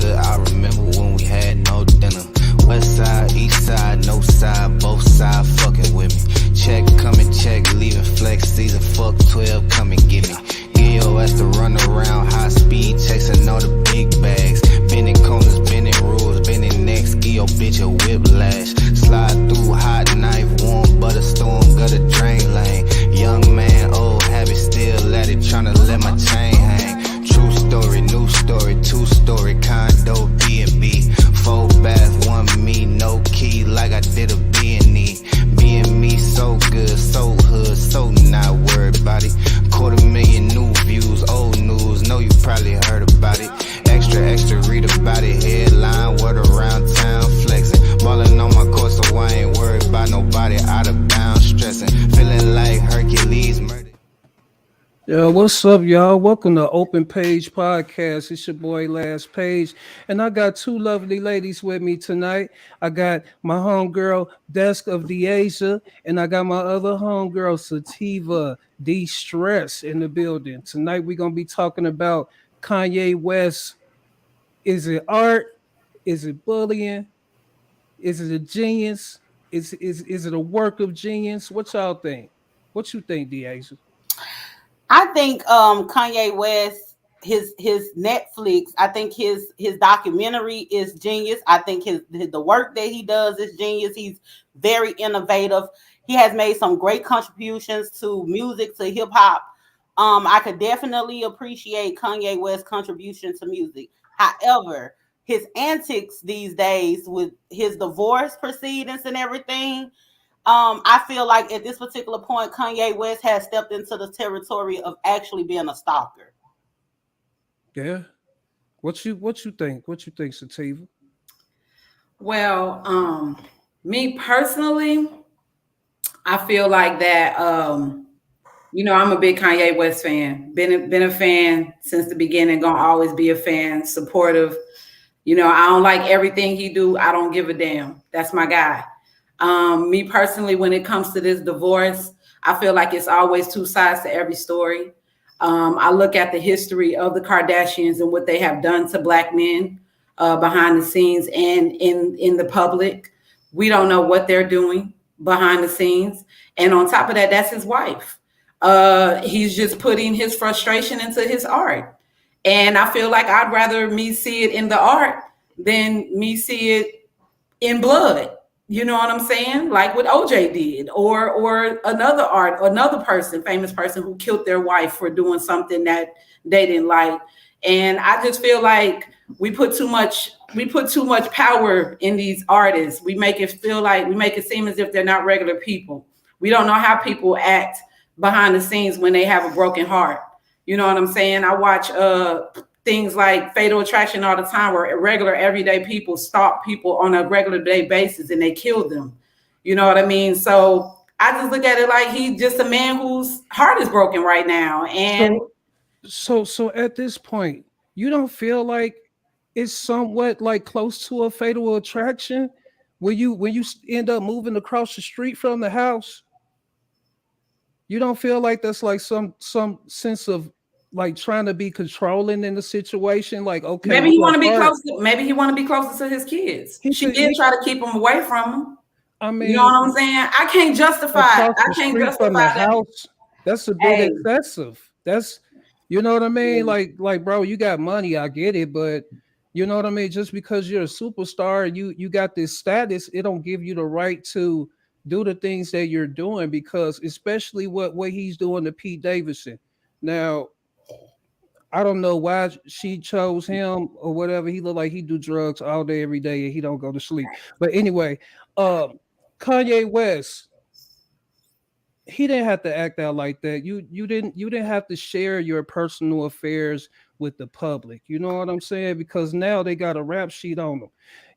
good. I remember when we had no dinner. West side, east side, no side, both sides fucking with me. Check, coming, check, leaving flex season. Fuck 12, come and get me. Get your ass to run around high speed, chasing all the big bags. Bending corners, bending rules, bending necks. Give your bitch a whiplash. Slide through hot knife, warm butter storm, gutter drain lane. Young man, old habit, still at it, tryna let my chain hang. True story, new story, two-story condo, B&B. 4 bath, 1 me, no key, like I did a B&E. B&Me so good, so hood, so not worried about it. 250,000 new views, old news, know you probably heard about it. Extra, extra, read about it, headline, word around town, flexing. Ballin' on my course, so I ain't worried about nobody out of bounds, stressing. Feeling like Hercules murdered. Yo, what's up, y'all? Welcome to Open Page Podcast. It's your boy Last Page, and I got two lovely ladies with me tonight. I got my homegirl Desk of Deasia, and I got my other homegirl Sativa De-Stress in the building. Tonight we're gonna be talking about Kanye West. Is it art? Is it bullying? Is it a genius? Is it a work of genius? What y'all think? What you think, Deasia? I think Kanye West, his Netflix, I think his documentary is genius. I think the work that he does is genius. He's very innovative. He has made some great contributions to music, to hip hop. I could definitely appreciate Kanye West's contribution to music. However, his antics these days with his divorce proceedings and everything, I feel like at this particular point, Kanye West has stepped into the territory of actually being a stalker. Yeah. What you think? What you think, Sativa? Well, me personally, I feel like that. I'm a big Kanye West fan. Been a fan since the beginning. Gonna always be a fan. Supportive. I don't like everything he do. I don't give a damn. That's my guy. Me personally, when it comes to this divorce, I feel like it's always two sides to every story. I look at the history of the Kardashians and what they have done to Black men behind the scenes and in the public. We don't know what they're doing behind the scenes. And on top of that, that's his wife. He's just putting his frustration into his art. And I feel like I'd rather me see it in the art than me see it in blood. You know what I'm saying? Like what OJ did, or another famous person who killed their wife for doing something that they didn't like. And I just feel like we put too much power in these artists. We make it seem as if they're not regular people. We don't know how people act behind the scenes when they have a broken heart. You know what I'm saying? I watch things like Fatal Attraction all the time, where regular everyday people stalk people on a regular day basis and they kill them. You know what I mean? So I just look at it like he's just a man whose heart is broken right now. And so at this point, you don't feel like it's somewhat like close to a fatal attraction when you end up moving across the street from the house? You don't feel like that's like some sense of like trying to be controlling in the situation, like okay, maybe he want to be close. Maybe he want to be closer to his kids. She did try to keep him away from him. I mean, you know what I'm saying? I can't justify. I can't justify the house. That's a bit excessive. That's, you know what I mean? Yeah. Like, bro, you got money. I get it, but you know what I mean. Just because you're a superstar and you got this status, it don't give you the right to do the things that you're doing. Because especially what he's doing to Pete Davidson now. I don't know why she chose him or whatever. He look like he do drugs all day, every day, and he don't go to sleep. But anyway, Kanye West, he didn't have to act out like that. You didn't have to share your personal affairs with the public. You know what I'm saying? Because now they got a rap sheet on him.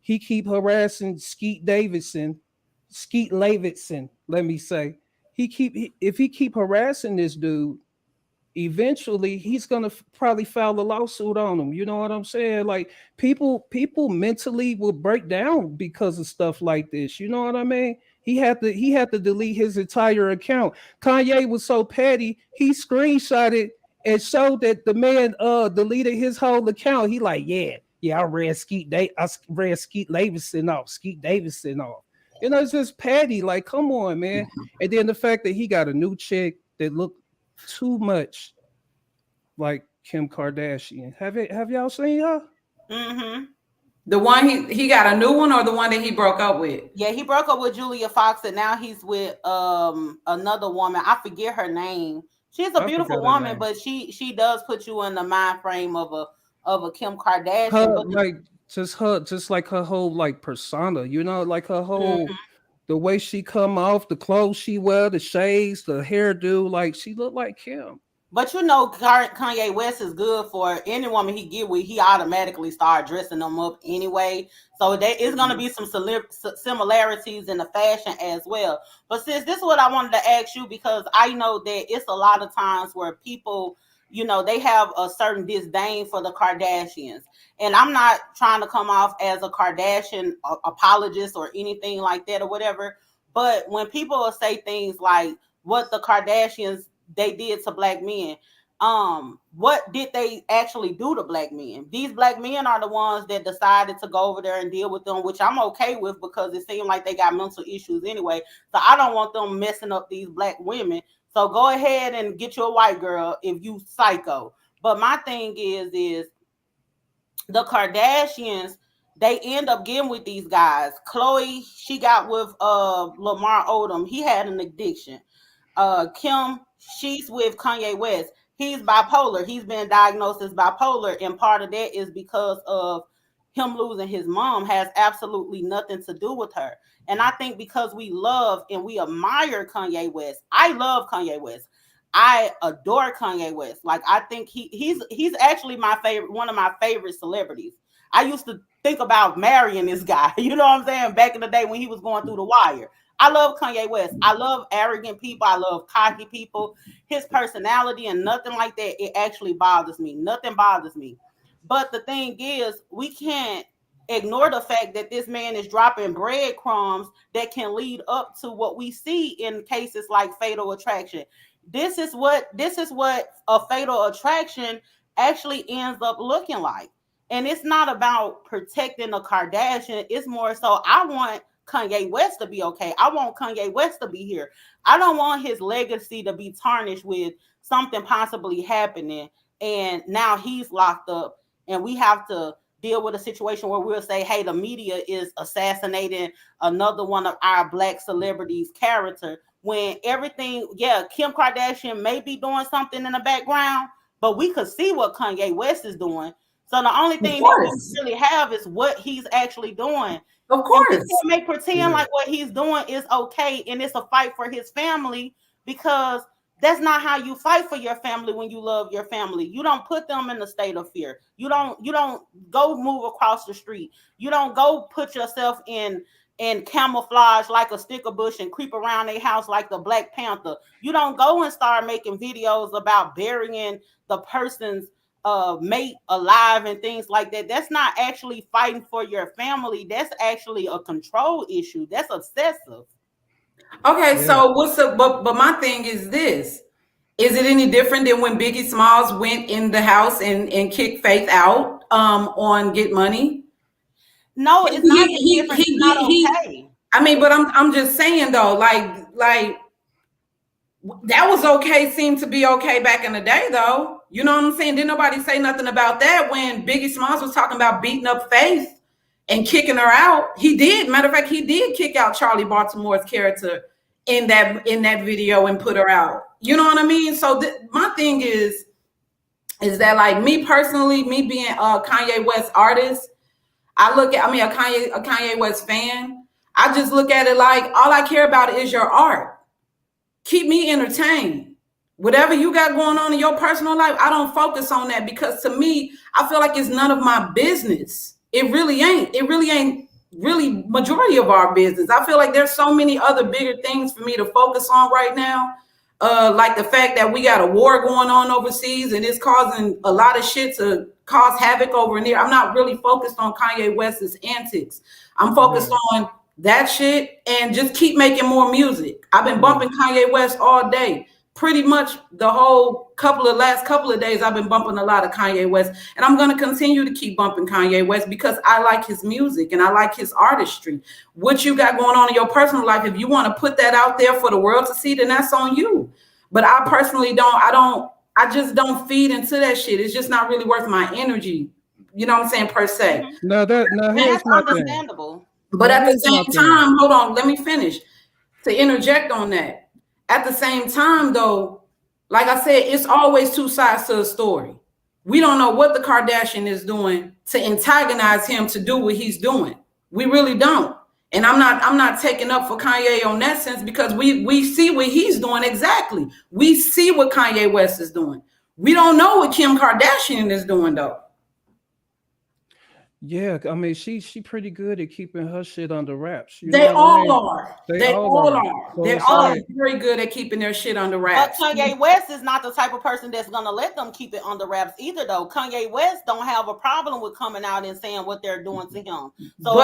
He keep harassing Skeet Davidson, let me say. If he keep harassing this dude, eventually he's gonna probably file a lawsuit on him. You know what I'm saying? Like people mentally will break down because of stuff like this. You know what I mean? He had to delete his entire account. Kanye was so petty, he screenshotted and showed that the man deleted his whole account. He like, yeah, Yeah, I read Skeet Davidson off. Skeet Davidson off. You know, it's just petty. Like, come on, man. And then the fact that he got a new chick that looked too much like Kim Kardashian. Have y'all seen her? Mm-hmm. The one he got a new one, or the one that he broke up with? Yeah, he broke up with Julia Fox, and now he's with another woman. I forget her name. She's a beautiful woman, but she does put you in the mind frame of a Kim Kardashian. Her But like just like her whole like persona, you know, like her whole the way she come off, the clothes she wear, the shades, the hairdo, like she looked like Kim. But you know, Kanye West is good for any woman he get with. He automatically start dressing them up anyway. So there is going to be some similarities in the fashion as well. But sis, this is what I wanted to ask you, because I know that it's a lot of times where people, you know, they have a certain disdain for the Kardashians. And I'm not trying to come off as a Kardashian apologist or anything like that or whatever. But when people say things like what the Kardashians they did to black men, what did they actually do to black men? These black men are the ones that decided to go over there and deal with them, which I'm okay with, because it seemed like they got mental issues anyway. So I don't want them messing up these black women. So go ahead and get you a white girl if you psycho. But my thing is the Kardashians, they end up getting with these guys. Khloe, she got with Lamar Odom. He had an addiction. Kim, she's with Kanye West. He's bipolar. He's been diagnosed as bipolar, and part of that is because of him losing his mom. Has absolutely nothing to do with her. And I think because we love and we admire Kanye West, I love Kanye West. I adore Kanye West. Like, I think he's actually my favorite, one of my favorite celebrities. I used to think about marrying this guy. You know what I'm saying? Back in the day when he was going through the wire. I love Kanye West. I love arrogant people. I love cocky people. His personality and nothing like that, it actually bothers me. Nothing bothers me. But the thing is, we can't ignore the fact that this man is dropping breadcrumbs that can lead up to what we see in cases like Fatal Attraction. This is what a fatal attraction actually ends up looking like. And it's not about protecting the Kardashian. It's more so I want Kanye West to be okay. I want Kanye West to be here. I don't want his legacy to be tarnished with something possibly happening and now he's locked up and we have to deal with a situation where we'll say, hey, the media is assassinating another one of our black celebrities' character, when everything, yeah, Kim Kardashian may be doing something in the background, but we could see what Kanye West is doing. So the only thing that we really have is what he's actually doing. Of course. And we can't make pretend like what he's doing is okay and it's a fight for his family, because that's not how you fight for your family when you love your family. You don't put them in a state of fear. You don't go move across the street. You don't go put yourself in camouflage like a sticker bush and creep around their house like the Black Panther. You don't go and start making videos about burying the person's mate alive and things like that. That's not actually fighting for your family. That's actually a control issue. That's obsessive. Okay, yeah. So but my thing is this. Is it any different than when Biggie Smalls went in the house and kicked Faith out on Get Money? No, it's not different. It's not okay. I mean, but I'm just saying though, like that was okay, seemed to be okay back in the day though. You know what I'm saying? Didn't nobody say nothing about that when Biggie Smalls was talking about beating up Faith and kicking her out. He did. Matter of fact, he did kick out Charlie Baltimore's character in that video and put her out. You know what I mean? So my thing is that, like, me personally, me being a Kanye West artist, a Kanye West fan, I just look at it like all I care about is your art. Keep me entertained. Whatever you got going on in your personal life, I don't focus on that, because to me, I feel like it's none of my business. It really ain't. It really ain't really majority of our business. I feel like there's so many other bigger things for me to focus on right now. Like the fact that we got a war going on overseas and it's causing a lot of shit to cause havoc over in there. I'm not really focused on Kanye West's antics. I'm focused on that shit and just keep making more music. I've been bumping Kanye West all day. pretty much the last couple of days, I've been bumping a lot of Kanye West, and I'm going to continue to keep bumping Kanye West because I like his music and I like his artistry. What you got going on in your personal life, if you want to put that out there for the world to see, then that's on you. But I personally I just don't feed into that shit. It's just not really worth my energy. You know what I'm saying, per se. No, that's understandable. But at the same time, hold on, let me finish. To interject on that. At the same time, though, like I said, it's always two sides to a story. We don't know what the Kardashian is doing to antagonize him to do what he's doing. We really don't. And I'm not taking up for Kanye on that sense because we see what he's doing exactly. We see what Kanye West is doing. We don't know what Kim Kardashian is doing, though. Yeah, I mean, she pretty good at keeping her shit under wraps. They all are. They all are. So They're all very good at keeping their shit under wraps. But Kanye West is not the type of person that's gonna let them keep it under wraps either, though. Kanye West don't have a problem with coming out and saying what they're doing to him. So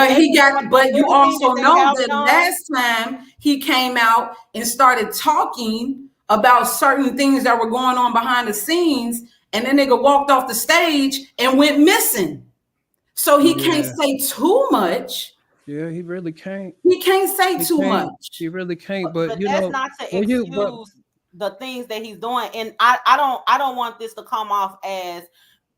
but you also know that last time he came out and started talking about certain things that were going on behind the scenes, and then nigga walked off the stage and went missing. So he can't say too much. Yeah, he really can't. He can't say too much. He really can't. But you that's know, not to excuse the things that he's doing. And I don't want this to come off as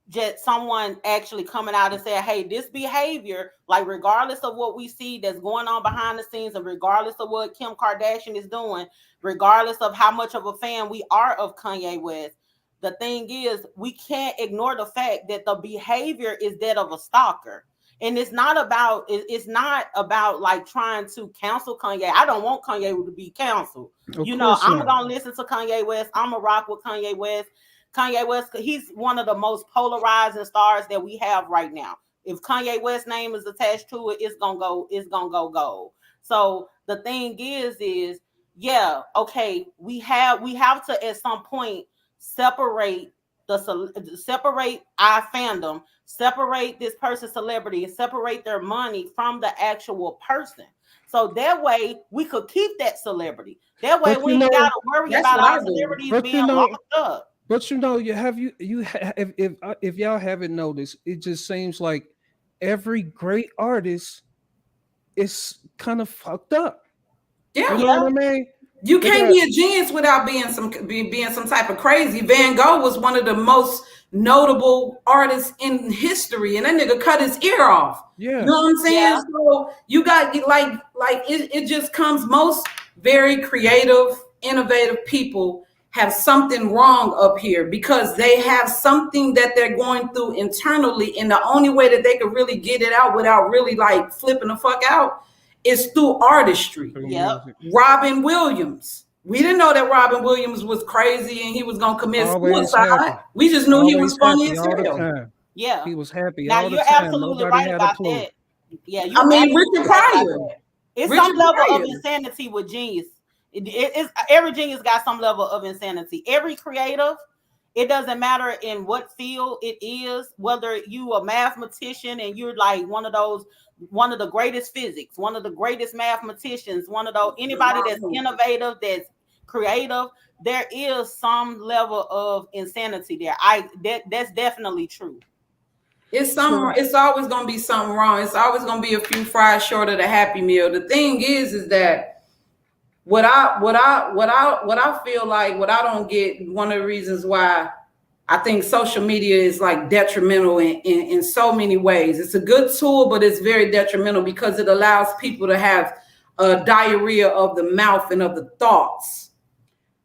just someone actually coming out and saying, hey, this behavior, like regardless of what we see that's going on behind the scenes, and regardless of what Kim Kardashian is doing, regardless of how much of a fan we are of Kanye West. The thing is, we can't ignore the fact that the behavior is that of a stalker. And it's not about like trying to cancel Kanye. I don't want Kanye to be canceled. I'm going to listen to Kanye West. I'm going to rock with Kanye West. Kanye West, he's one of the most polarizing stars that we have right now. If Kanye West's name is attached to it, it's going to go gold. So the thing is, yeah, okay, we have to at some point separate our fandom, separate this person's celebrity, and separate their money from the actual person. So that way we could keep that celebrity. That way we ain't gotta worry about our celebrities being locked up. But if y'all haven't noticed, it just seems like every great artist is kind of fucked up. Yeah, you know what I mean? You can't be a genius without being some type of crazy. Van Gogh was one of the most notable artists in history, and that nigga cut his ear off. Yeah, you know what I'm saying? Yeah. So you got like it just comes. Most very creative, innovative people have something wrong up here because they have something that they're going through internally, and the only way that they could really get it out without really like flipping the fuck out is through artistry. Yep. Robin Williams. We didn't know that Robin Williams was crazy and he was gonna commit suicide. We just knew he was funny as hell. Yeah, he was happy. Now all you're the time. absolutely Nobody right had about a clue. that. Yeah, Richard Pryor. It's some level of insanity with genius. It's every genius got some level of insanity. Every creative, it doesn't matter in what field it is, whether you a mathematician and you're like one of the greatest physics, one of the greatest mathematicians, anybody that's innovative, that's creative, there is some level of insanity there. That's definitely true. It's always gonna be something wrong. It's always gonna be a few fries short of the Happy Meal. The thing is that what I feel like, what I don't get, one of the reasons why I think social media is like detrimental in so many ways. It's a good tool, but it's very detrimental because it allows people to have a diarrhea of the mouth and of the thoughts.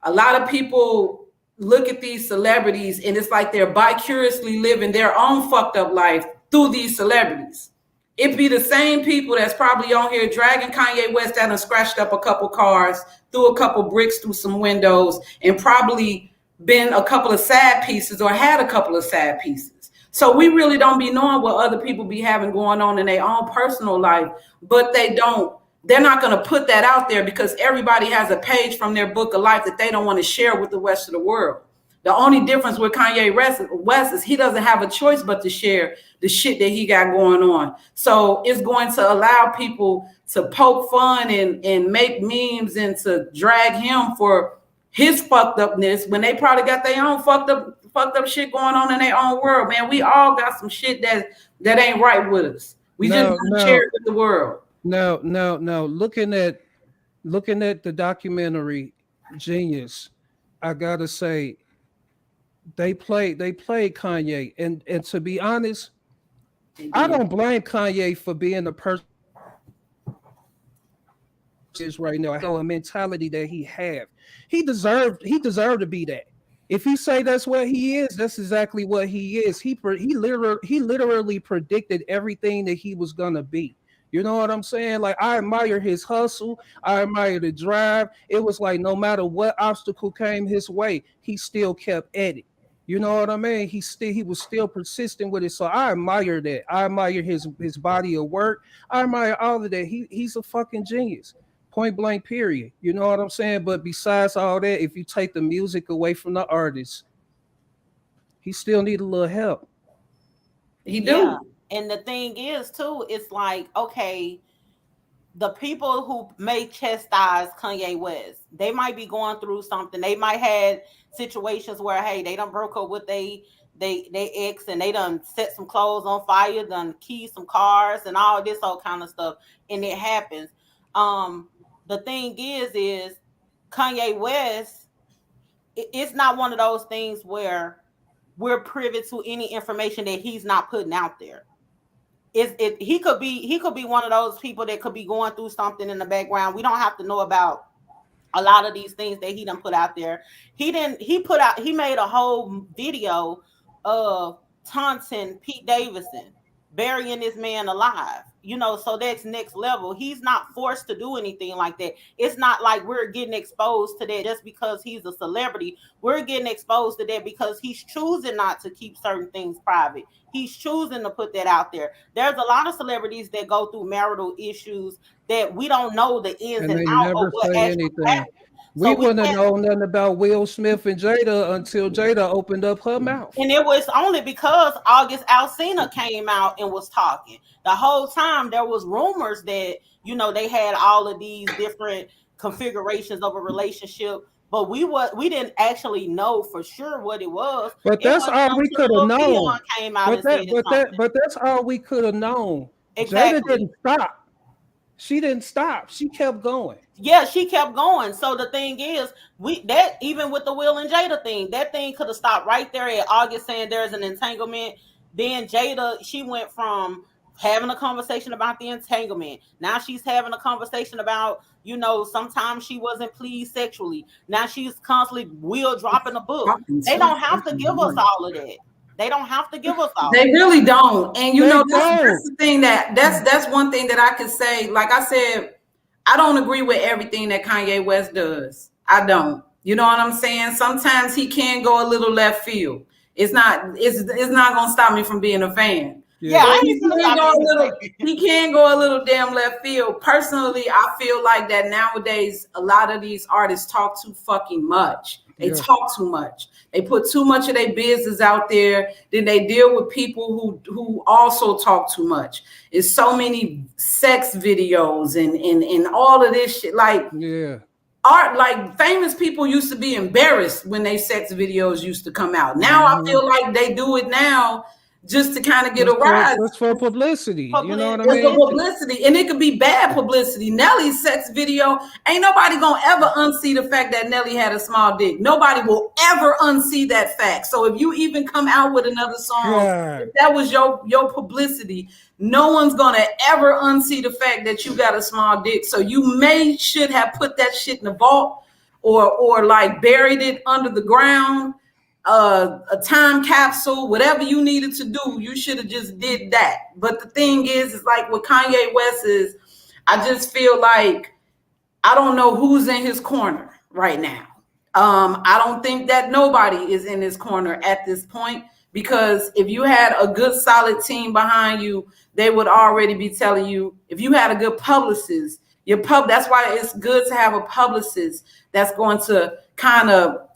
A lot of people look at these celebrities and it's like they're vicariously living their own fucked up life through these celebrities. It be the same people that's probably on here dragging Kanye West out and scratched up a couple cars, threw a couple bricks through some windows, and probably been a couple of sad pieces or had a couple of sad pieces. So we really don't be knowing what other people be having going on in their own personal life, but they're not going to put that out there because everybody has a page from their book of life that they don't want to share with the rest of the world. The only difference with Kanye West is he doesn't have a choice but to share the shit that he got going on. So it's going to allow people to poke fun and make memes and to drag him for his fucked upness when they probably got their own fucked up shit going on in their own world, man. We all got some shit that ain't right with us. We just share it with the world. No. Looking at the documentary Jeen-Yuhs, I gotta say they played Kanye, and to be honest, I don't blame Kanye for being the person is right now. I know a mentality that he have. He deserved to be that. If he say that's what he is, that's exactly what he is. He literally predicted everything that he was gonna be. You know what I'm saying? Like, I admire his hustle. I admire the drive. It was like no matter what obstacle came his way, he still kept at it. You know what I mean? He was still persistent with it. So I admire that. I admire his body of work. I admire all of that. He's a fucking genius. Point blank, period. You know what I'm saying? But besides all that, if you take the music away from the artist, he still need a little help. He do. Yeah. And the thing is, too, it's like, okay, the people who may chastise Kanye West, they might be going through something. They might have situations where, hey, they done broke up with they ex and they done set some clothes on fire, done key some cars and all this all kind of stuff. And it happens. The thing is Kanye West, it's not one of those things where we're privy to any information that he's not putting out there. He could be one of those people that could be going through something in the background. We don't have to know about a lot of these things that he done put out there. He made a whole video of taunting Pete Davidson, burying this man alive. You know, so that's next level. He's not forced to do anything like that. It's not like we're getting exposed to that just because he's a celebrity. We're getting exposed to that because he's choosing not to keep certain things private. He's choosing to put that out there. There's a lot of celebrities that go through marital issues that we don't know the ins and outs of what actually happened. We wouldn't have known nothing about Will Smith and Jada until Jada opened up her mouth. And it was only because August Alsina came out and was talking. The whole time there was rumors that, you know, they had all of these different configurations of a relationship, but we didn't actually know for sure what it was. But that's all we could have known. But that's all we could have known. Exactly. Jada didn't stop. She didn't stop. She kept going. Yeah, she kept going. So the thing is, even with the Will and Jada thing, that thing could have stopped right there at August saying there's an entanglement. Then Jada, she went from having a conversation about the entanglement. Now she's having a conversation about, you know, sometimes she wasn't pleased sexually. Now she's constantly Will dropping a book. They don't have to give us all of that. They don't have to give us all. They really don't. And you know, that's the thing that's one thing that I can say. Like I said, I don't agree with everything that Kanye West does. I don't. You know what I'm saying? Sometimes he can go a little left field. It's not gonna stop me from being a fan. Yeah, he can go a little damn left field. Personally, I feel like that nowadays a lot of these artists talk too fucking much. They talk too much. They put too much of their business out there. Then they deal with people who also talk too much. It's so many sex videos and all of this shit. Like, art, like famous people used to be embarrassed when they sex videos used to come out. Now I feel like they do it now just to kind of get a rise. It's for publicity. You know what I mean? It's for publicity. And it could be bad publicity. Nelly's sex video, ain't nobody gonna ever unsee the fact that Nelly had a small dick. Nobody will ever unsee that fact. So if you even come out with another song, if that was your publicity, no one's gonna ever unsee the fact that you got a small dick. So you should have put that shit in the vault or like buried it under the ground. A time capsule, whatever you needed to do, you should have just did that. But the thing is like with Kanye West is, I just feel like I don't know who's in his corner right now. I don't think that nobody is in his corner at this point, because if you had a good solid team behind you, they would already be telling you. If you had a good publicist, that's why it's good to have a publicist that's going to kind of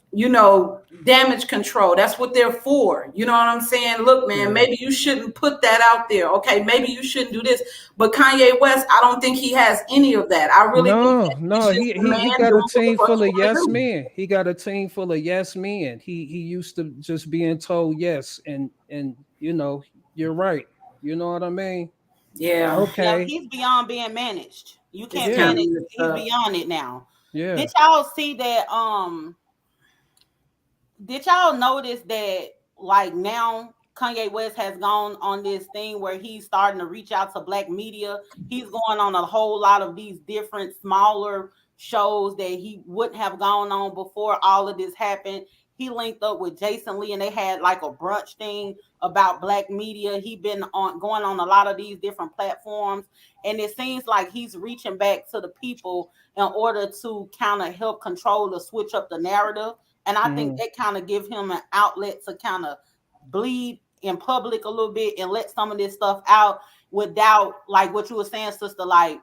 damage control. That's what they're for. You know what I'm saying? Look, man, maybe you shouldn't put that out there. Okay, maybe you shouldn't do this. But Kanye West, I don't think he has any of that. I really think that he's just a man he got a doing team what full of he wants yes to do. men. He got a team full of yes men. He used to just being told yes, and you're right. You know what I mean? Yeah, Yeah, Okay. he's beyond being managed. You it's can't Yeah. kind of manage. messed He's up. beyond it now. Yeah. Did y'all see that? Did y'all notice that like now Kanye West has gone on this thing where he's starting to reach out to black media. He's going on a whole lot of these different smaller shows that he wouldn't have gone on before all of this happened. He linked up with Jason Lee and they had like a brunch thing about black media. He been on going on a lot of these different platforms, and it seems like he's reaching back to the people in order to kind of help control or switch up the narrative. And I think Mhm. that kind of give him an outlet to kind of bleed in public a little bit and let some of this stuff out without, like what you were saying, sister, like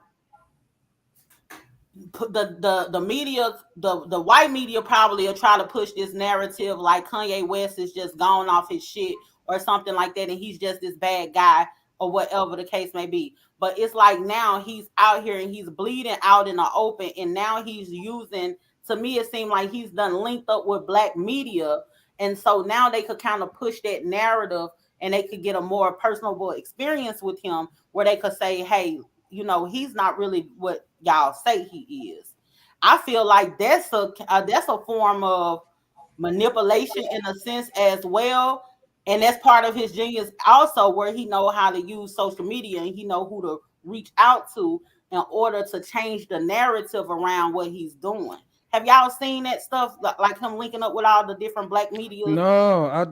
the media, the white media probably will try to push this narrative like Kanye West is just gone off his shit or something like that, and he's just this bad guy or whatever the case may be. But it's like now he's out here and he's bleeding out in the open, and now he's using. To me, it seemed like he's done linked up with black media, and so now they could kind of push that narrative, and they could get a more personable experience with him, where they could say, "Hey, he's not really what y'all say he is." I feel like that's a form of manipulation in a sense as well, and that's part of his genius also, where he know how to use social media and he know who to reach out to in order to change the narrative around what he's doing. Have y'all seen that stuff, like him linking up with all the different black media? No, I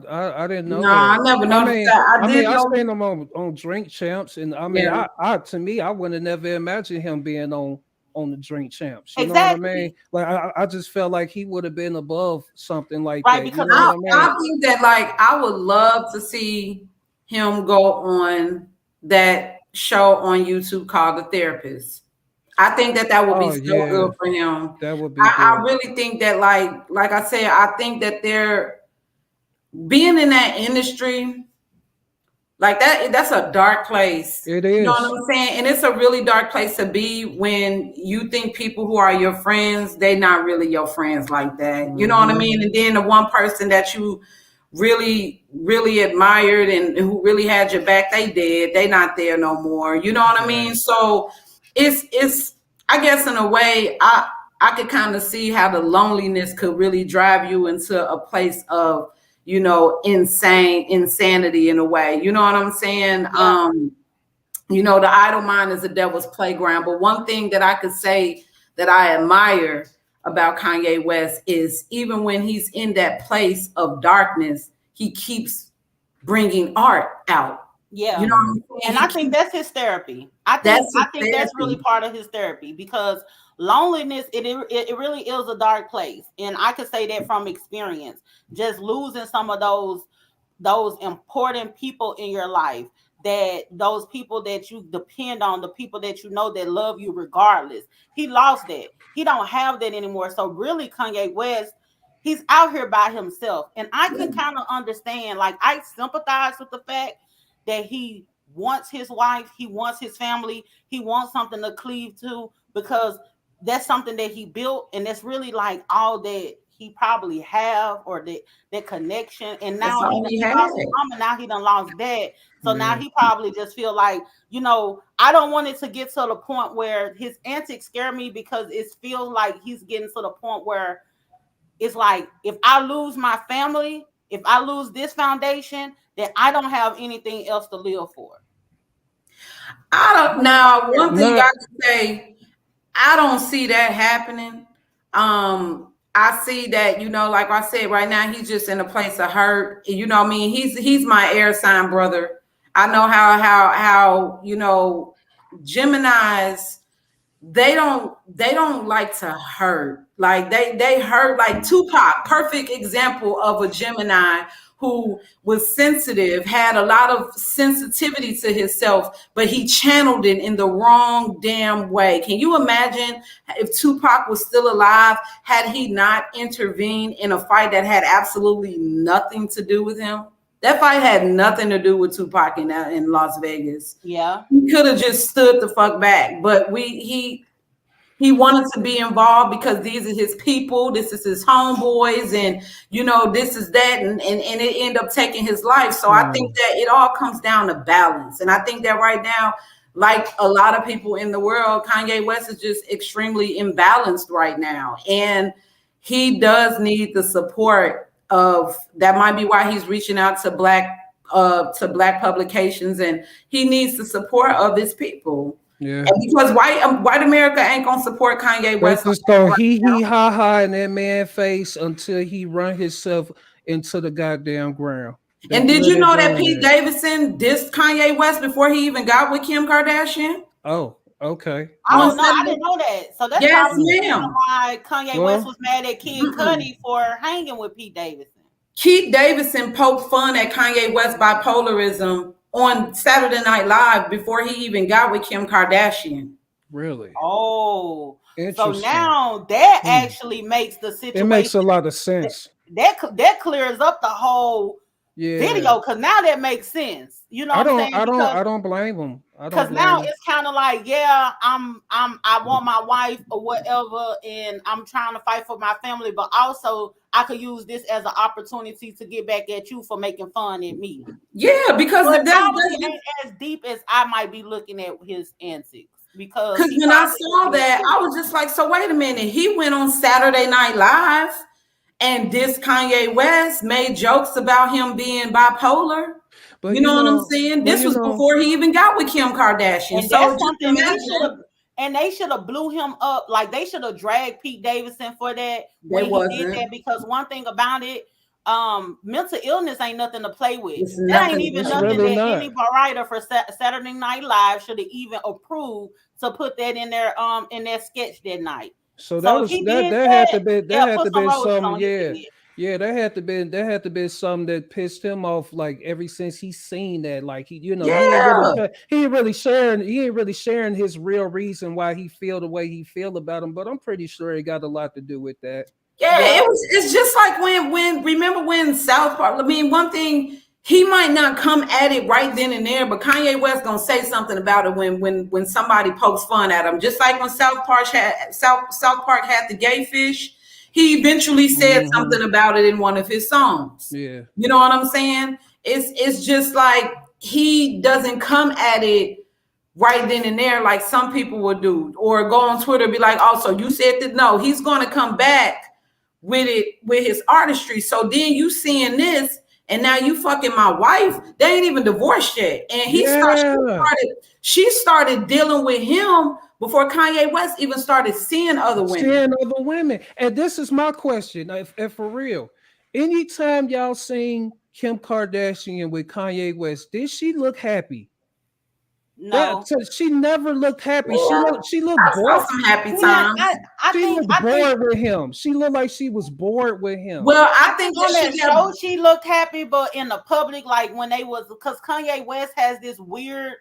didn't know No, I that. never I noticed mean, that. I I mean, did I notice. seen him on Drink Champs, and I mean, Yeah, I to me, I would have never imagined him being on the Drink Champs. You know what I mean? Exactly. Like, I just felt like he would have been above something like Right, that. You because know what I mean? I think that like I would love to see him go on that show on YouTube called The Therapist. I think that would be Oh so yeah, good for him. that would be I good. really think that like I said, I think that they're being in that industry like that's a dark place. It You know what is. I'm saying? And it's a really dark place to be when you think people who are your friends, they not really your friends like that. You know what I Hmm. mean? And then the one person that you really, really admired and who really had your back, they dead. They not there no more. You know what I mean? Right. So it's I guess in a way I could kind of see how the loneliness could really drive you into a place of insanity in a way. You know what I'm saying? yeah, The idle mind is the devil's playground. But one thing that I could say that I admire about Kanye West is even when he's in that place of darkness, he keeps bringing art out. You yeah. know Yeah. what I'm saying? And I think that's his therapy. I think That's his I think that's really therapy. part of his therapy, because loneliness, it really is a dark place, and I can say that from experience. Just losing some of those important people in your life, that those people that you depend on, the people that you know that love you regardless. He lost that. He don't have that anymore. So really, Kanye West, he's out here by himself, and I can kind of understand. Like, I sympathize with the fact that he wants his wife, he wants his family, he wants something to cleave to, because that's something that he built, and that's really like all that he probably have, or that connection. And That's now all he he had. lost his mama, now he done lost that. So now Yeah. he probably just feel like, I don't want it to get to the point where his antics scare me, because it feels like he's getting to the point where it's like, if I lose my family, if I lose this foundation, then I don't have anything else to live for. I don't now. One thing No. I can say, I don't see that happening. I see that, like I said, right now he's just in a place of hurt. You know what I mean? He's my air sign brother. I know how Geminis, they don't like to hurt. Like they hurt, like Tupac, perfect example of a Gemini who was sensitive, had a lot of sensitivity to himself, but he channeled it in the wrong damn way. Can you imagine if Tupac was still alive, had he not intervened in a fight that had absolutely nothing to do with him? That fight had nothing to do with Tupac in Las Vegas. Yeah. He could have just stood the fuck back, but he wanted to be involved because these are his people, this is his homeboys, and this is that, and it ended up taking his life. So I think that it all comes down to balance. And I think that right now, like a lot of people in the world, Kanye West is just extremely imbalanced right now. And he does need the support of, that might be why he's reaching out to black publications, and he needs the support of his people. Yeah, and because white America ain't gonna support Kanye West. Just go hee ha ha in that man's face until he run himself into the goddamn ground. And did you know that Pete Davidson dissed Kanye West before he even got with Kim Kardashian? Oh, okay. I didn't know that. So that's probably why Kanye West was mad at Kid Cudi for hanging with Pete Davidson. Pete Davidson poked fun at Kanye West bipolarism on Saturday Night Live before he even got with Kim Kardashian. Really? Oh, so now that actually makes the situation. It makes a lot of sense. That clears up the whole video, because now that makes sense. You know what I'm saying? I don't blame him. Because now it's kind of like, I want my wife or whatever, and I'm trying to fight for my family, but also I could use this as an opportunity to get back at you for making fun at me. Yeah, because that ain't as deep as I might be looking at his antics. Because when I saw that, I was just like, so wait a minute. He went on Saturday Night Live and this Kanye West made jokes about him being bipolar. But you know what I'm saying? This was before he even got with Kim Kardashian. And so they should have blew him up. Like, they should have dragged Pete Davidson for that when he did that. Because one thing about it, mental illness ain't nothing to play with. That ain't even nothing that any writer for Saturday Night Live should have even approved to put that in their sketch that night. So that had to be something. Yeah, there had to be something that pissed him off. Like, ever since he's seen that, like he ain't really sharing his real reason why he feel the way he feel about him. But I'm pretty sure it got a lot to do with that. Yeah, it's just like when remember when South Park. I mean, one thing, he might not come at it right then and there, but Kanye West gonna say something about it when somebody pokes fun at him. Just like when South Park had the gay fish. He eventually said something about it in one of his songs. Yeah. You know what I'm saying? It's just like he doesn't come at it right then and there like some people would do, or go on Twitter and be like, oh, so you said that? No, he's going to come back with his artistry. So then you seeing this, and now you fucking my wife. They ain't even divorced yet. And she started dealing with him before Kanye West even started seeing other women. And this is my question, if for real. Anytime y'all seen Kim Kardashian with Kanye West, did she look happy? No, she never looked happy. Yeah. She looked bored. Some happy time. She looked bored with him. She looked like she was bored with him. Well, I think on that show she looked happy, but in the public, like when they was, because Kanye West has this weird,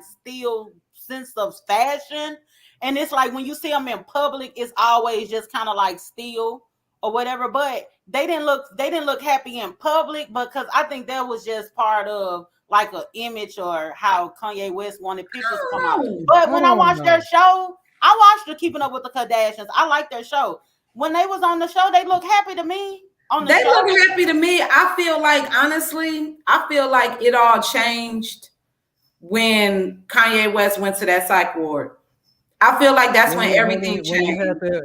still sense of fashion, and it's like when you see him in public, it's always just kind of like still or whatever. But they didn't look happy in public, because I think that was just part of like an image or how Kanye West wanted pictures to come out. But when I watched their show, I watched the Keeping Up with the Kardashians. I like their show. When they was on the show, they look happy to me. They look happy to me. I feel like, honestly, it all changed when Kanye West went to that psych ward. I feel like that's when everything changed.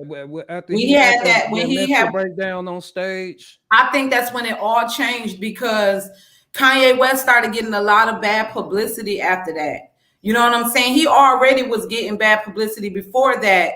When he had that breakdown on stage. I think that's when it all changed, because Kanye West started getting a lot of bad publicity after that. You know what I'm saying? He already was getting bad publicity before that,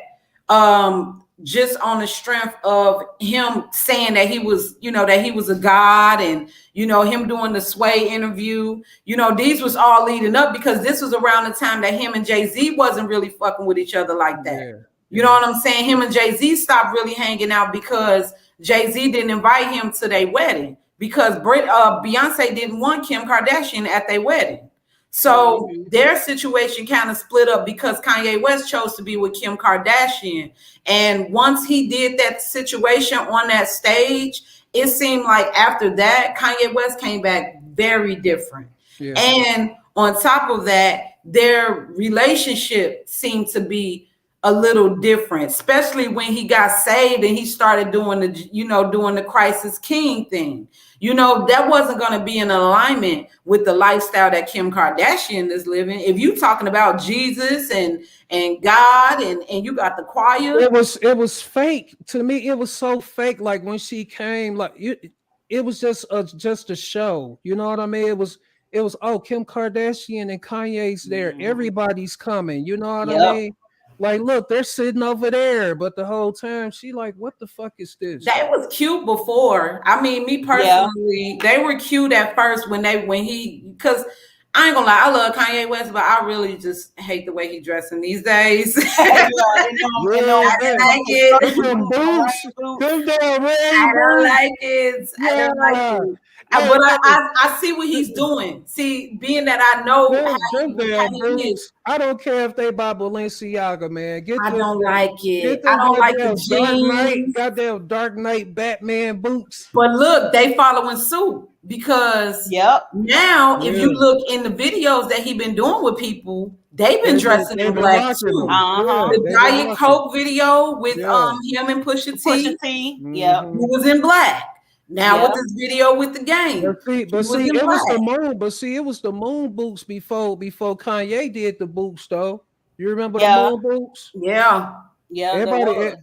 just on the strength of him saying that he was a god, and, him doing the Sway interview. These was all leading up, because this was around the time that him and Jay-Z wasn't really fucking with each other like that. Yeah. You know what I'm saying? Him and Jay-Z stopped really hanging out because Jay-Z didn't invite him to their wedding. because Beyonce didn't want Kim Kardashian at their wedding. So their situation kind of split up because Kanye West chose to be with Kim Kardashian. And once he did that situation on that stage, it seemed like after that, Kanye West came back very different. Yeah. And on top of that, their relationship seemed to be a little different, especially when he got saved and he started doing the Crisis King thing. That wasn't going to be in alignment with the lifestyle that Kim Kardashian is living. If you talking about Jesus and God and you got the choir, it was fake to me. It was so fake. Like when she came, like it was just a show. You know what I mean? It was Kim Kardashian and Kanye's there. Everybody's coming. You know what I mean? Like, look, they're sitting over there, but the whole time she like, what the fuck is this? That was cute before. I mean, me personally, they were cute at first because I ain't gonna lie, I love Kanye West, but I really just hate the way he dressing these days. I don't like it. But I see what he's doing. See, being that I know I don't care if they buy Balenciaga, man. I don't like it. I don't like the jeans. Goddamn Dark Knight Batman boots. But look, they following suit because now if you look in the videos that he been doing with people, they've been dressing in black too. The Diet Coke video with him and Pusha T. Who was in black. Now with this video with the game, it was the moon boots before Kanye did the boots though. You remember the moon boots? Yeah. Everybody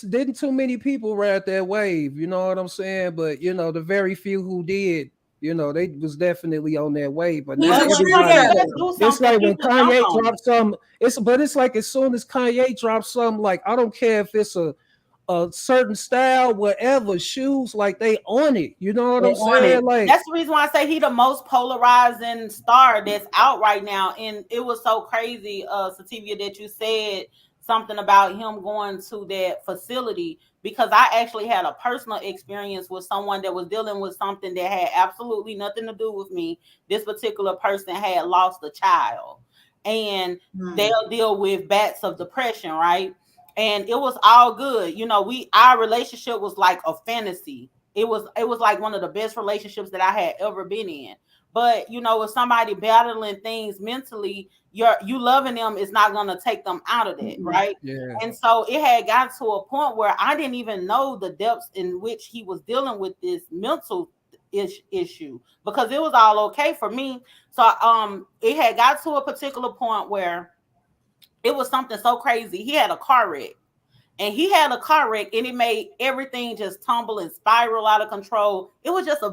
didn't too many people ride that wave. You know what I'm saying? But the very few who did, they was definitely on that wave. But now it's like when Kanye drops something. It's like as soon as Kanye drops something, like I don't care if it's a certain style, whatever, shoes, like they on it. You know what I'm saying? Like that's the reason why I say he the most polarizing star that's out right now. And it was so crazy, Sativia, that you said something about him going to that facility, because I actually had a personal experience with someone that was dealing with something that had absolutely nothing to do with me. This particular person had lost a child, and they'll deal with bats of depression, right? And it was all good. Our relationship was like a fantasy. It was like one of the best relationships that I had ever been in. But with somebody battling things mentally, you loving them is not going to take them out of that, right? Yeah. And so it had got to a point where I didn't even know the depths in which he was dealing with this mental issue, because it was all okay for me. So it had got to a particular point where it was something so crazy. He had a car wreck. And it made everything just tumble and spiral out of control. It was just a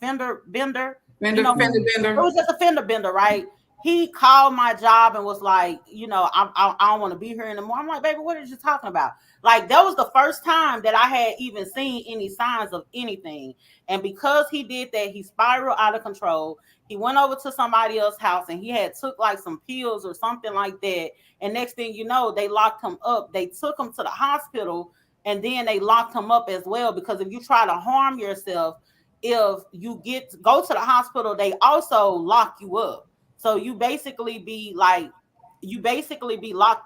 fender bender? Fender bender. It was just a fender bender, right? He called my job and was like, I don't want to be here anymore. I'm like, baby, what are you talking about? Like, that was the first time that I had even seen any signs of anything. And because he did that, he spiraled out of control. He went over to somebody else's house and he had took like some pills or something like that. And next thing you know, they locked him up. They took him to the hospital, and then they locked him up as well, because if you try to harm yourself, if you go to the hospital, they also lock you up. So you basically be locked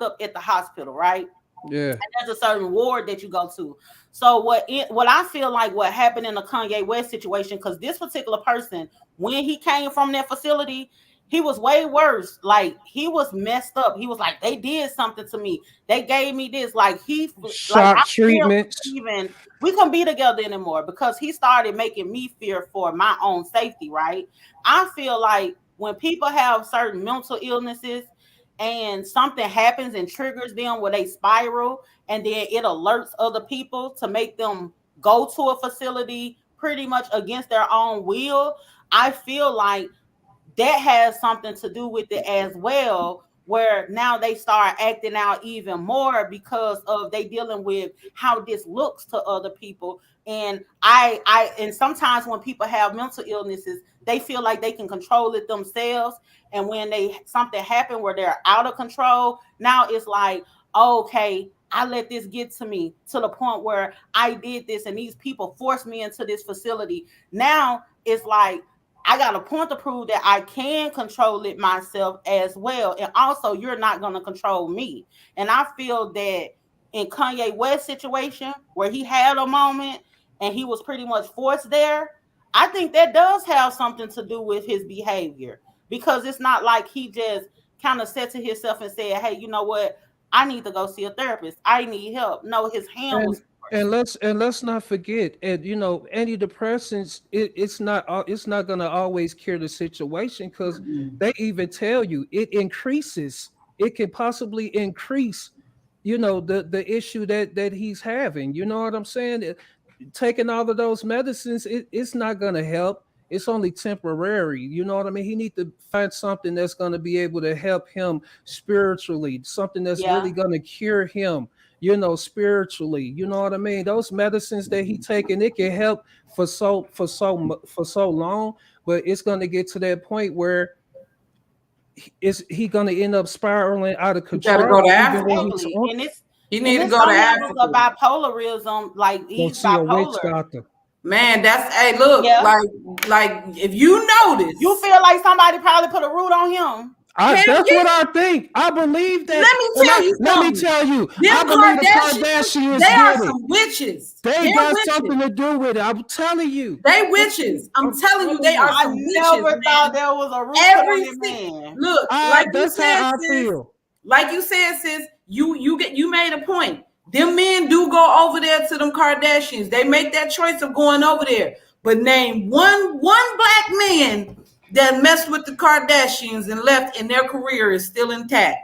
up at the hospital, right? Yeah. And there's a certain ward that you go to. So what I feel like what happened in the Kanye West situation, because this particular person, when he came from that facility, he was way worse. Like, he was messed up. He was like, they did something to me. They gave me this. Like, shock treatments. We couldn't be together anymore, because he started making me fear for my own safety, right? I feel like when people have certain mental illnesses and something happens and triggers them where they spiral, and then it alerts other people to make them go to a facility pretty much against their own will, I feel like that has something to do with it as well, where now they start acting out even more because of they dealing with how this looks to other people. And and sometimes when people have mental illnesses, they feel like they can control it themselves. And when something happen where they're out of control, now it's like, okay, I let this get to me to the point where I did this and these people forced me into this facility. Now it's like I got a point to prove that I can control it myself as well. And also, you're not going to control me. And I feel that in Kanye West's situation, where he had a moment and he was pretty much forced there, I think that does have something to do with his behavior. Because it's not like he just kind of said to himself and said, hey, you know what? I need to go see a therapist. I need help. No, his hand was forced. And let's not forget, and you know, antidepressants, it's not gonna always cure the situation, because they even tell you it increases, it can possibly increase, you know, the issue that he's having. You know what I'm saying? Taking all of those medicines, it's not going to help. It's only temporary. You know what I mean? He need to find something that's going to be able to help him spiritually, something that's really Yeah. going to cure him, you know, spiritually. You know what I mean? Those medicines that he taking, it can help for so long, but it's going to get to that point where is he going to end up spiraling out of You gotta go control to even when Africa. he's Exactly. on? And it's You and need to it's go to some levels of Africa. bipolarism. Like Go he's see a witch bipolar. doctor. Man, that's hey, look, Yeah. like if you notice, You feel like somebody probably put a root on him. hell That's yeah. what I think. I believe that. Let me tell you Let me something. tell you, Them I believe the Kardashians, Kardashians they are did it. some witches. They They're got witches. something to do with it. I'm telling you. They witches. I'm telling you, they are I some witches, never thought man. there was a root put on Every that man. look, like you That's said, how I sis. feel. Like you said, sis, you made a point. Them men do go over there to them Kardashians. They make that choice of going over there. But name one black man that messed with the Kardashians and left and their career is still intact.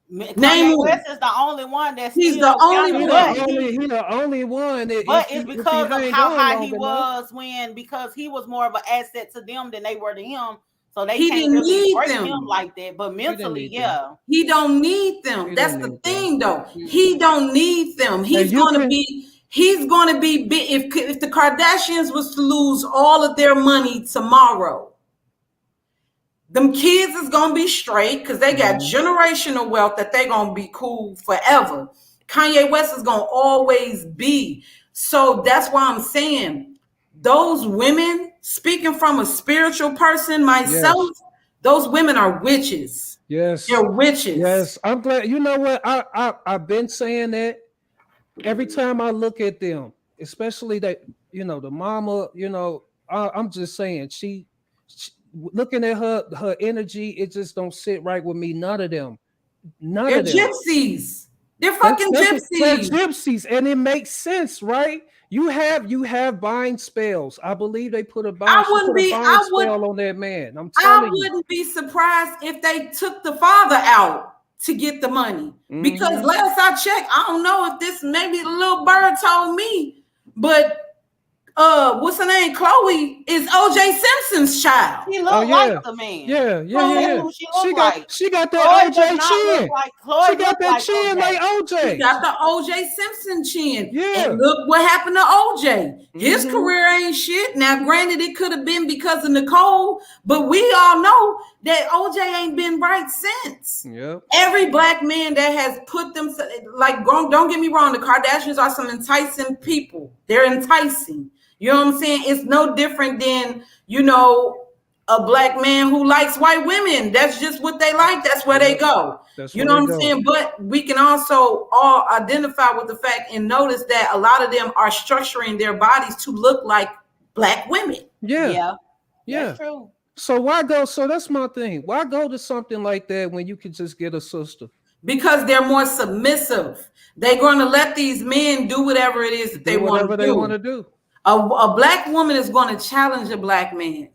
Kanye West is the only one that's He's still the only counting, one. He the only one. but it's If he because of hang how on high long he enough. was because he was more of an asset to them than they were to him. So they He can't didn't really need break them. him like that. But He didn't mentally, need them. yeah. He don't need them. He That's didn't the need them. thing, though. He don't need them. He's you gonna can- be. He's gonna be big. If the Kardashians was to lose all of their money tomorrow, them kids is gonna be straight because they got generational wealth that they gonna be cool forever. Kanye West is gonna always be. So that's why I'm saying those women, speaking from a spiritual person myself, those women are witches. Yes. They're witches. Yes. I'm glad. You know what? I've been saying that every time I look at them, especially that, you know, the mama, you know, I'm just saying she looking at her energy, it just don't sit right with me. None of them. None They're of them. gypsies. They're fucking They're gypsies. gypsies, and it makes sense, right? You have bind spells. I believe they put a bind spell on that man. I'm telling you. I wouldn't be surprised if they took the father out to get the money. Because last I checked, I don't know if this maybe the little bird told me, but what's her name? Chloe is OJ Simpson's child. She looked like the man. Yeah. She got that Chloe OJ does not chin. look like Chloe. She got that chin OJ. like OJ. She got the OJ Simpson chin. Yeah. And look what happened to OJ. His career ain't shit. Now, granted, it could have been because of Nicole, but we all know that OJ ain't been right since. Yep. Every black man that has put them, like, don't get me wrong, the Kardashians are some enticing people. They're enticing. You know what I'm saying? It's no different than, you know, a black man who likes white women. That's just what they like. That's where they go. You know what I'm saying? But we can also all identify with the fact and notice that a lot of them are structuring their bodies to look like black women. Yeah. That's true. So why go? So that's my thing. Why go to something like that when you could just get a sister? Because they're more submissive. They're going to let these men do whatever it is that they want to do. A black woman is going to challenge a black man,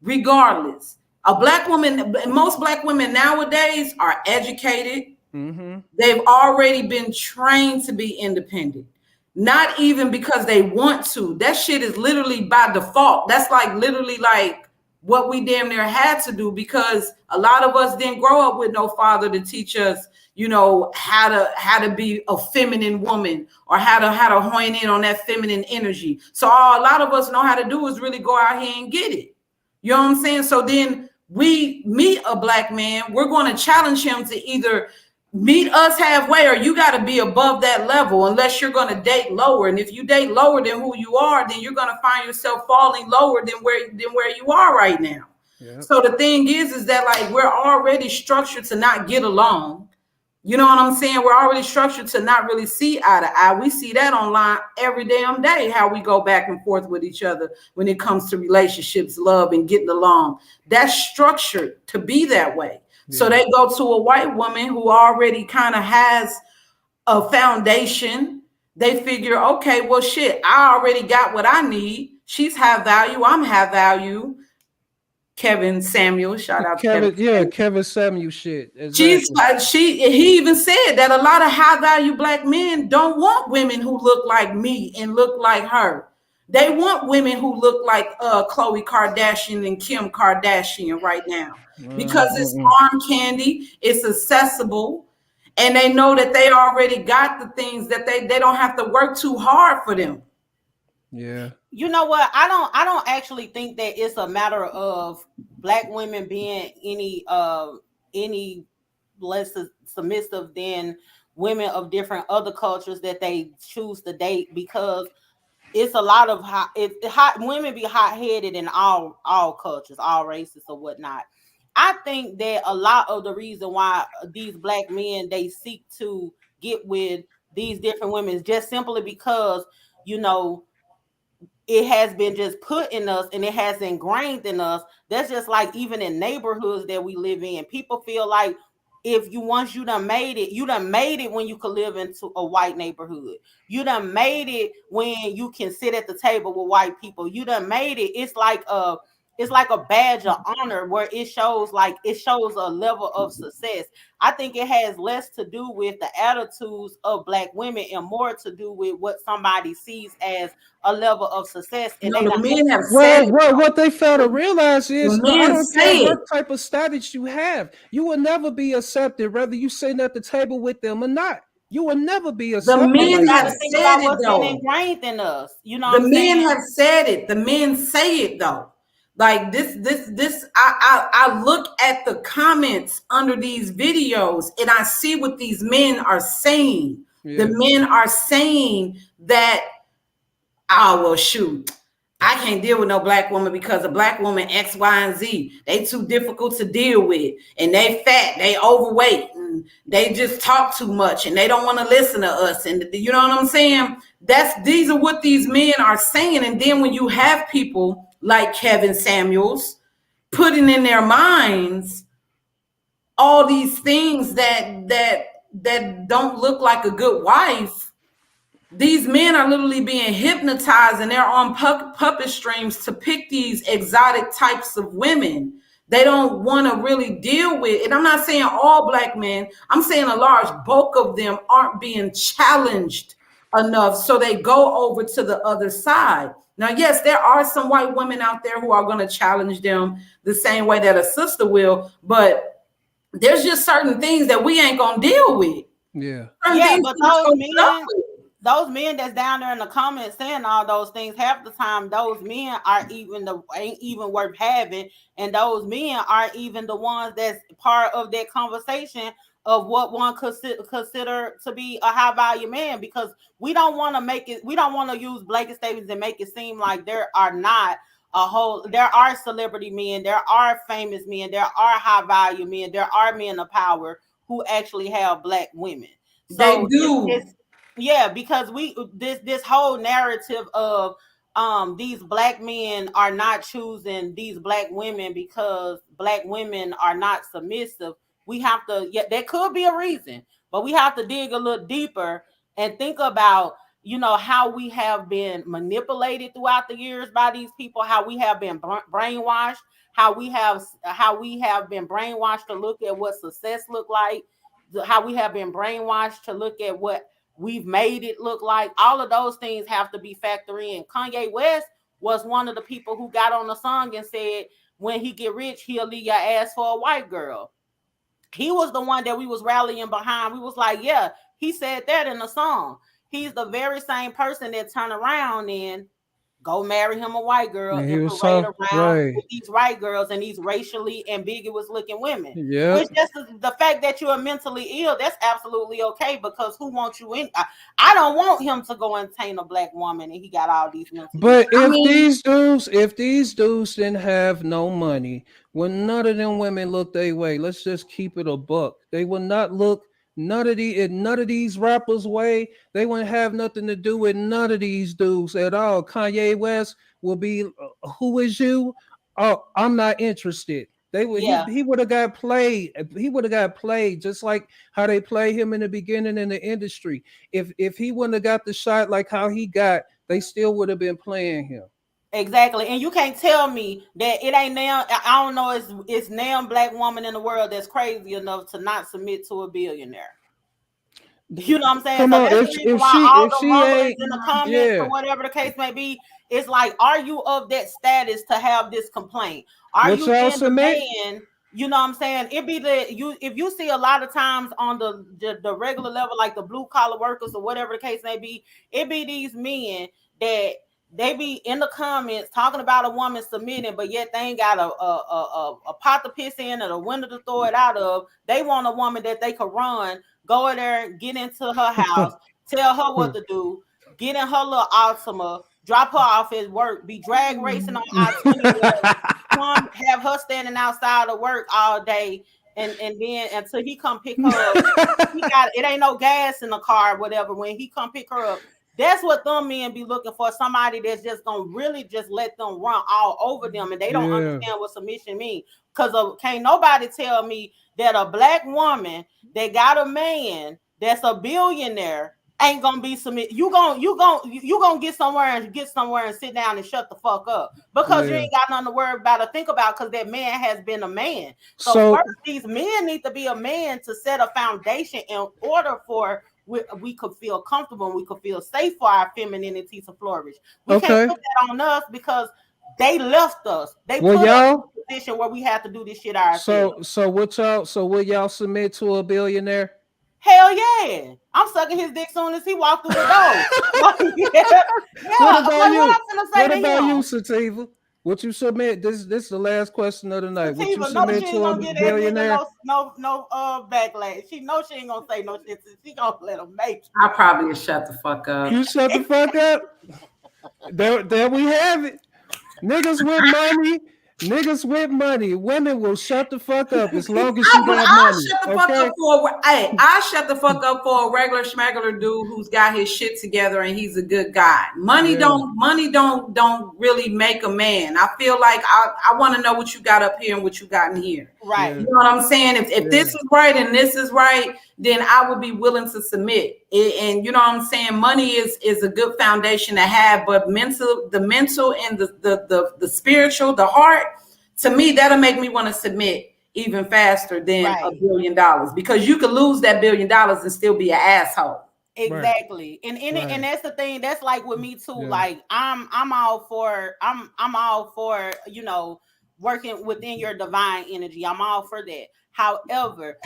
regardless. A black woman, most black women nowadays are educated. They've already been trained to be independent. Not even because they want to. That shit is literally by default. That's like literally like what we damn near had to do, because a lot of us didn't grow up with no father to teach us, you know, how to be a feminine woman or how to hone in on that feminine energy. So all a lot of us know how to do is really go out here and get it. You know what I'm saying? So then we meet a black man, we're going to challenge him to either meet us halfway, or you got to be above that level unless you're going to date lower. And if you date lower than who you are, then you're going to find yourself falling lower than where you are right now. Yep. So the thing is that like we're already structured to not get along. You know what I'm saying? We're already structured to not really see eye to eye. We see that online every damn day, how we go back and forth with each other when it comes to relationships, love, and getting along. That's structured to be that way. Yeah. So they go to a white woman who already kind of has a foundation. They figure, okay, well, shit, I already got what I need. She's high value. I'm high value. Kevin Samuel, shout out to Kevin. Yeah, Samuel. Kevin Samuel shit. Exactly. He even said that a lot of high value black men don't want women who look like me and look like her. They want women who look like Khloe Kardashian and Kim Kardashian right now because it's arm candy, it's accessible, and they know that they already got the things that they don't have to work too hard for them. Yeah. You know what? I don't actually think that it's a matter of black women being any less submissive than women of different other cultures that they choose to date, because it's a lot of hot women be hot-headed in all cultures, all races or whatnot. I think that a lot of the reason why these black men they seek to get with these different women is just simply because, you know, it has been just put in us and it has ingrained in us. That's just like even in neighborhoods that we live in, people feel like if you once you done made it when you could live into a white neighborhood. You done made it when you can sit at the table with white people. You done made it. It's like a badge of honor where it shows a level of success. I think it has less to do with the attitudes of black women and more to do with what somebody sees as a level of success. And the men have well, said what they fail to realize is I don't care it. what type of status you have. You will never be accepted, whether you sitting at the table with them or not. You will never be accepted. The men like have that. Think said about it what's though. been ingrained in us. You know The what I'm men saying? have said it. The men say it though. Like this. I look at the comments under these videos and I see what these men are saying. Yeah. The men are saying that, oh well, shoot, I can't deal with no black woman because a black woman X, Y, and Z. They too difficult to deal with, and they fat, they overweight, and they just talk too much, and they don't want to listen to us. And you know what I'm saying? These are what these men are saying. And then when you have people like Kevin Samuels putting in their minds all these things that don't look like a good wife. These men are literally being hypnotized and they're on puppet strings to pick these exotic types of women. They don't want to really deal with, and I'm not saying all black men, I'm saying a large bulk of them aren't being challenged enough. So they go over to the other side. Now, yes, there are some white women out there who are going to challenge them the same way that a sister will, but there's just certain things that we ain't going to deal with. Yeah. Yeah, but those men that's down there in the comments saying all those things, half the time those men ain't even worth having, and those men aren't even the ones that's part of that conversation of what one could consider to be a high value man, because we don't want to use blanket statements and make it seem like there are not there are celebrity men, there are famous men, there are high value men, there are men of power who actually have black women. So they do. Yeah, because this whole narrative of these black men are not choosing these black women because black women are not submissive. We have to, yeah, there could be a reason, but we have to dig a little deeper and think about, you know, how we have been manipulated throughout the years by these people, how we have been brainwashed, how we have been brainwashed to look at what success look like, how we have been brainwashed to look at what we've made it look like. All of those things have to be factored in. Kanye West was one of the people who got on the song and said, when he get rich, he'll leave your ass for a white girl. He was the one that we was rallying behind. We was like, yeah, he said that in the song. He's the very same person that turned around and go marry him a white girl And he and was parade so around right. with these white girls and these racially ambiguous looking women. Yep. Which just the fact that you are mentally ill, that's absolutely okay, because who wants you in? I don't want him to go and tame a black woman and he got all these mental issues. But if these dudes didn't have no money, when none of them women look their way, let's just keep it a buck. They would not look none of these rappers way. They wouldn't have nothing to do with none of these dudes at all. Kanye West will be, who is you? Oh, I'm not interested. They would Yeah, he would have got played. He would have got played just like how they play him in the beginning in the industry. If he wouldn't have got the shot like how he got, they still would have been playing him. exactly. And you can't tell me that it ain't now. I don't know. It's now black woman in the world that's crazy enough to not submit to a billionaire. You know what I'm saying? Come So on, that's the reason why all if the she rumblings ain't, in the comments or yeah. whatever the case may be, it's like, are you of that status to have this complaint? Are What you y'all in submit? demand? You know what I'm saying? It be the you if you see a lot of times on the regular level, like the blue collar workers or whatever the case may be, it be these men that they be in the comments talking about a woman submitting, but yet they ain't got a pot to piss in or a window to throw it out of. They want a woman that they could run, go in there, get into her house, tell her what to do, get in her little Altima, drop her off at work, be drag racing on I-20, come have her standing outside of work all day, and then until he come pick her up. He got it ain't no gas in the car, or whatever. When he come pick her up, that's what them men be looking for. Somebody that's just gonna really just let them run all over them, and they don't Yeah. understand what submission means. Because can't nobody tell me that a black woman that got a man that's a billionaire ain't gonna be submit. You gonna get somewhere and sit down and shut the fuck up, because you Yeah. ain't got nothing to worry about or think about, because that man has been a man. So So first, these men need to be a man to set a foundation in order for we could feel comfortable and we could feel safe for our femininity to flourish. We can't okay. put that on us because they left us. They Well, put us in y'all. a position where we have to do this shit ourselves. So will y'all submit to a billionaire? Hell yeah. I'm sucking his dick soon as he walked through the door. Like, yeah, What yeah. Like, about what you? I'm gonna say What to about you, him? Sativa? Would you submit? This is the last question of the night. Would you Sativa, no, she submit ain't to a gonna get that nigga billionaire? no backlash. She knows she ain't gonna say no shit. She gonna let him make I probably would shut the fuck up. You shut the fuck up. There we have it. Niggas with money. Niggas with money. Women will shut the fuck up as long as you got I money. shut the fuck up Okay? for. Hey, I shut the fuck up for a regular schmegular dude who's got his shit together and he's a good guy. Yeah. Money don't really make a man. I feel like I want to know what you got up here and what you got in here. right. Yeah. You know what I'm saying? If this Yeah. is right and this is right, then I would be willing to submit. And you know what I'm saying? Money is a good foundation to have, but the mental and the spiritual, the heart, to me, that'll make me want to submit even faster than Right. $1 billion, because you could lose that $1 billion and still be an asshole. Right. Exactly. And Right. that's the thing. That's like with me too. Yeah. Like I'm all for, working within your divine energy. I'm all for that. However,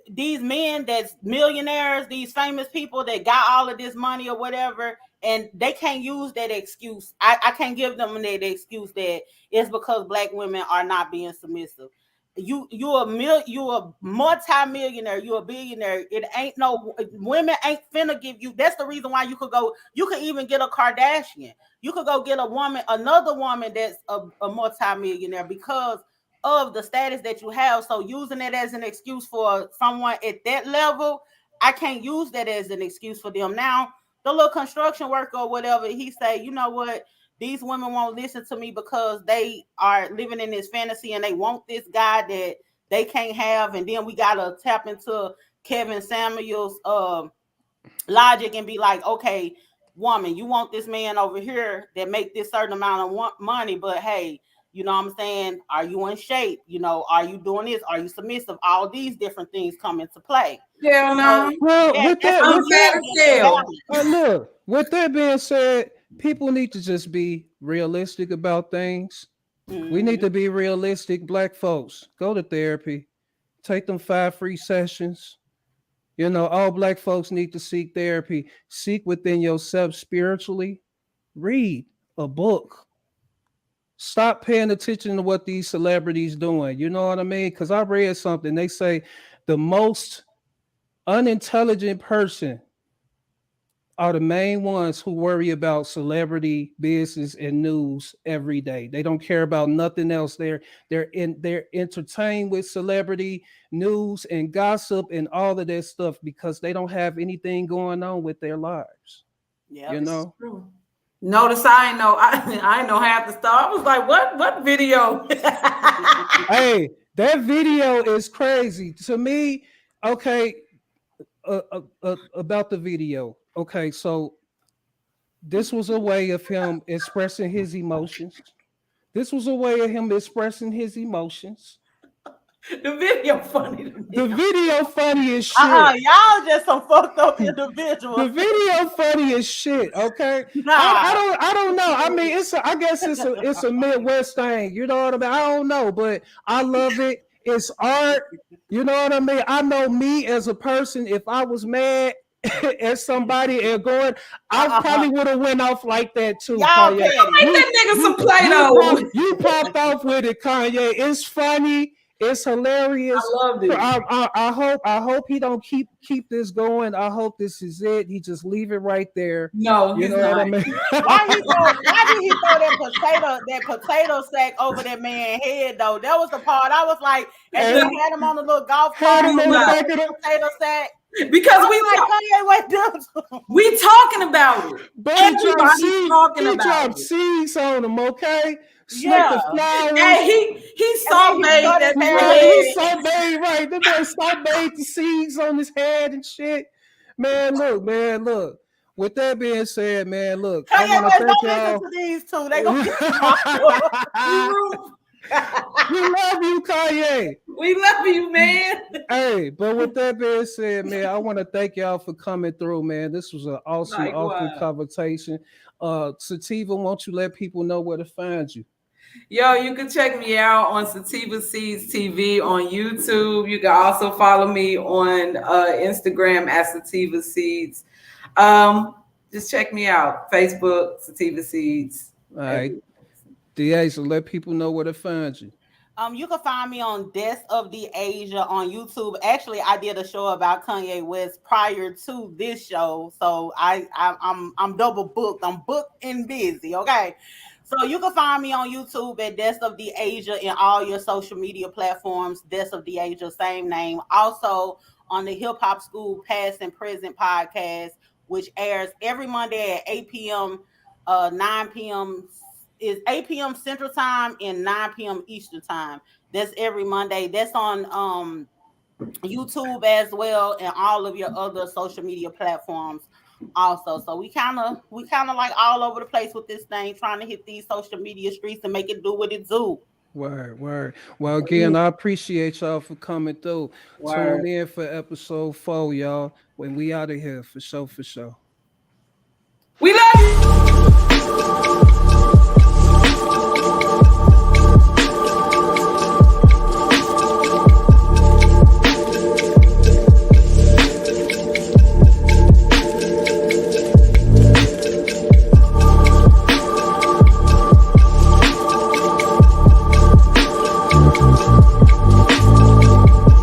these men that's millionaires, these famous people that got all of this money or whatever, and they can't use that excuse. I can't give them that excuse that it's because black women are not being submissive. You a multi-millionaire, you a billionaire. It ain't no women ain't finna give you. That's the reason why you could even get a Kardashian. You could go get another woman that's a multi-millionaire, because of the status that you have. So using it as an excuse for someone at that level, I can't use that as an excuse for them. Now, the little construction worker or whatever, he say, you know what? These women won't listen to me because they are living in this fantasy and they want this guy that they can't have. And then we gotta tap into Kevin Samuel's logic and be like, okay, woman, you want this man over here that make this certain amount of money, but hey, you know what I'm saying? Are you in shape? Are you doing this? Are you submissive? All these different things come into play. Hell So no. Well, yeah, with that's that, what I'm with that, Unfair saying. as hell. look, with that being said, people need to just be realistic about things. We need Mm-hmm. to be realistic. Black folks, go to therapy. Take them 5 free sessions. All black folks need to seek therapy. Seek within yourself spiritually. Read. a book. Stop paying attention to what these celebrities doing. You know what I mean? Because I read something. They say the most unintelligent person are the main ones who worry about celebrity business and news every day. They don't care about nothing else. They're entertained with celebrity news and gossip and all of that stuff because they don't have anything going on with their lives. Yeah, You know? True. Notice I ain't know I ain't know half the stuff. I was like, what video? Hey, that video is crazy to me. Okay, about the video. Okay, so this was a way of him expressing his emotions. This was a way of him expressing his emotions. The video funny to me. The video funny as shit. Y'all just some fucked up individuals. The video funny as shit. Okay, Nah. I don't know. I mean, I guess it's a Midwest thing. You know what I mean? I don't know, but I love it. It's art. You know what I mean? I know me as a person. If I was mad at somebody and going, I probably would have went off like that too. Y'all Kanye. Make that nigga some Play-Doh. You popped off with it, Kanye. It's funny. It's hilarious. I loved it. I hope he don't keep this going. I hope this is it. He just leave it right there. No, You he's know what not. I mean? Why did he throw that potato sack over that man's head though? That was the part I was like, and he had him on the little golf Had cart him on the back of the potato sack. Because Kanye West does. we talking about it. But he Everybody's talking about dropped it. seeds on him, okay? Slick Yeah. the flowers. And he sunbathed that he man. Right, he sunbathed, right. The boy sunbathed the seeds on his head and shit. Man, look. With that being said, man, look. Kanye West, don't y'all. listen to these two. They gonna get you. We love you, Kanye. We love you, man. Hey, but with that being said, man, I want to thank y'all for coming through, man. This was an awesome conversation. Sativa, won't you let people know where to find you? Yo, you can check me out on Sativa Seeds TV on YouTube. You can also follow me on Instagram at Sativa Seeds. Just check me out. Facebook, Sativa Seeds. All right. DA, so let people know where to find you. You can find me on Death of the Asia on YouTube. Actually, I did a show about Kanye West prior to this show, so I'm double booked. I'm booked and busy. Okay, so you can find me on YouTube at Death of the Asia and all your social media platforms. Death of the Asia, same name. Also on the Hip Hop School Past and Present podcast, which airs every Monday at 8 p.m., 9 p.m. is 8 p.m. Central Time and 9 p.m. Eastern Time. That's every Monday. That's on YouTube as well and all of your other social media platforms also. So we kind of like all over the place with this thing, trying to hit these social media streets and make it do what it do. Word. Well, again, I appreciate y'all for coming through. Tune in for episode 4, y'all. When we out of here, for sure. We love you.